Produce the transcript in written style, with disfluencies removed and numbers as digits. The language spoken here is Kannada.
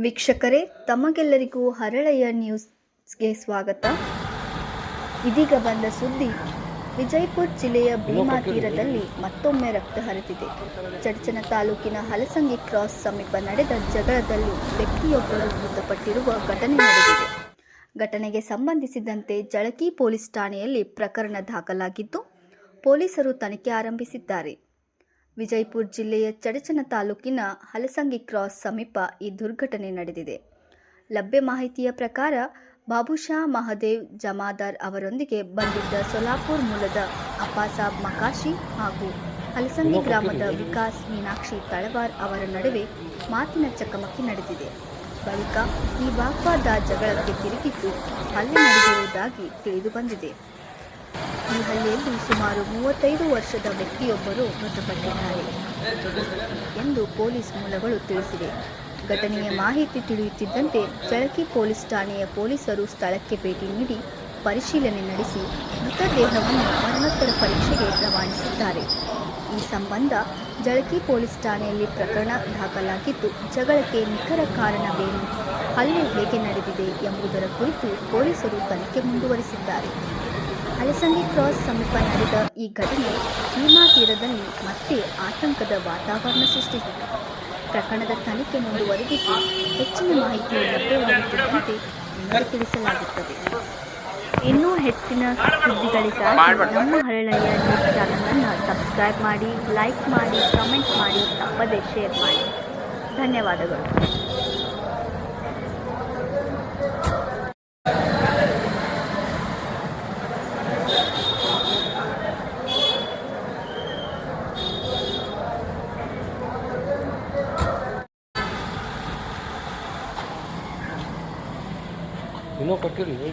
ವೀಕ್ಷಕರೇ, ತಮಗೆಲ್ಲರಿಗೂ ಹರಳೆಯ ನ್ಯೂಸ್ಗೆ ಸ್ವಾಗತ. ಇದೀಗ ಬಂದ ಸುದ್ದಿ. ವಿಜಯಪುರ ಜಿಲ್ಲೆಯ ಭೀಮಾ ತೀರದಲ್ಲಿ ಮತ್ತೊಮ್ಮೆ ರಕ್ತ ಹರಿದಿದೆ. ಚಡಚಣ ತಾಲೂಕಿನ ಹಲಸಂಗಿ ಕ್ರಾಸ್ ಸಮೀಪ ನಡೆದ ಜಗಳದಲ್ಲಿ ವ್ಯಕ್ತಿಯೊಬ್ಬರು ಮೃತಪಟ್ಟಿರುವ ಘಟನೆ ನಡೆದಿದೆ. ಘಟನೆಗೆ ಸಂಬಂಧಿಸಿದಂತೆ ಜಳಕಿ ಪೊಲೀಸ್ ಠಾಣೆಯಲ್ಲಿ ಪ್ರಕರಣ ದಾಖಲಾಗಿದ್ದು, ಪೊಲೀಸರು ತನಿಖೆ ಆರಂಭಿಸಿದ್ದಾರೆ. ವಿಜಯಪುರ ಜಿಲ್ಲೆಯ ಚಡಚಣ ತಾಲೂಕಿನ ಹಲಸಂಗಿ ಕ್ರಾಸ್ ಸಮೀಪ ಈ ದುರ್ಘಟನೆ ನಡೆದಿದೆ. ಲಭ್ಯ ಮಾಹಿತಿಯ ಪ್ರಕಾರ ಬಾಬುಷಾ ಮಹದೇವ್ ಜಮಾದಾರ್ ಅವರೊಂದಿಗೆ ಬಂದಿದ್ದ ಸೊಲಾಪುರ ಮೂಲದ ಅಪ್ಪಾಸಾಬ್ ಮಕಾಶಿ ಹಾಗೂ ಹಲಸಂಗಿ ಗ್ರಾಮದ ವಿಕಾಸ್ ಮೀನಾಕ್ಷಿ ತಳವಾರ್ ಅವರ ನಡುವೆ ಮಾತಿನ ಚಕಮಕಿ ನಡೆದಿದೆ. ಬಳಿಕ ಈ ವಾಗ್ವಾದ ಜಗಳಕ್ಕೆ ತಿರುಗಿದ್ದು ಹಲ್ಲೆ ನಡೆದಿರುವುದಾಗಿ ತಿಳಿದು ಬಂದಿದೆ. ಈ ಹಲ್ಲೆಯಲ್ಲಿ ಸುಮಾರು 35 ವರ್ಷದ ವ್ಯಕ್ತಿಯೊಬ್ಬರು ಮೃತಪಟ್ಟಿದ್ದಾರೆ ಎಂದು ಪೊಲೀಸ್ ಮೂಲಗಳು ತಿಳಿಸಿವೆ. ಘಟನೆಯ ಮಾಹಿತಿ ತಿಳಿಯುತ್ತಿದ್ದಂತೆ ಜಳಕಿ ಪೊಲೀಸ್ ಠಾಣೆಯ ಪೊಲೀಸರು ಸ್ಥಳಕ್ಕೆ ಭೇಟಿ ನೀಡಿ ಪರಿಶೀಲನೆ ನಡೆಸಿ ಮೃತದೇಹವನ್ನು ಮರಣೋತ್ತರ ಪರೀಕ್ಷೆಗೆ ರವಾನಿಸಿದ್ದಾರೆ. ಈ ಸಂಬಂಧ ಜಳಕಿ ಪೊಲೀಸ್ ಠಾಣೆಯಲ್ಲಿ ಪ್ರಕರಣ ದಾಖಲಾಗಿದ್ದು, ಜಗಳಕ್ಕೆ ನಿಖರ ಕಾರಣವೇನು, ಹಲ್ಲೆ ಹೇಗೆ ನಡೆದಿದೆ ಎಂಬುದರ ಕುರಿತು ಪೊಲೀಸರು ತನಿಖೆ ಮುಂದುವರಿಸಿದ್ದಾರೆ. ಹಲಸಂಗಿ ಕ್ರಾಸ್ ಸಮೀಪ ನಡೆದ ಈ ಘಟನೆ ಭೀಮಾ ತೀರದಲ್ಲಿ ಮತ್ತೆ ಆತಂಕದ ವಾತಾವರಣ ಸೃಷ್ಟಿಸಿದೆ. ಪ್ರಕರಣದ ತನಿಖೆ ಮುಂದುವರೆದಿದ್ದು, ಹೆಚ್ಚಿನ ಮಾಹಿತಿ ಲಭ್ಯವಾಗುತ್ತಿದ್ದಂತೆ ನಿಮಗೆ ತಿಳಿಸಲಾಗುತ್ತದೆ. ಇನ್ನೂ ಹೆಚ್ಚಿನ ಸುದ್ದಿಗಳಿಗಾಗಿ ನಮ್ಮ ಹರಳೆಯ ನ್ಯೂಸ್ ಚಾನಲನ್ನು ಸಬ್ಸ್ಕ್ರೈಬ್ ಮಾಡಿ, ಲೈಕ್ ಮಾಡಿ, ಕಮೆಂಟ್ ಮಾಡಿ, ತಪ್ಪದೇ ಶೇರ್ ಮಾಡಿ. ಧನ್ಯವಾದಗಳು. ಇನ್ನೂ ಕೊಟ್ಟಿರಲಿ.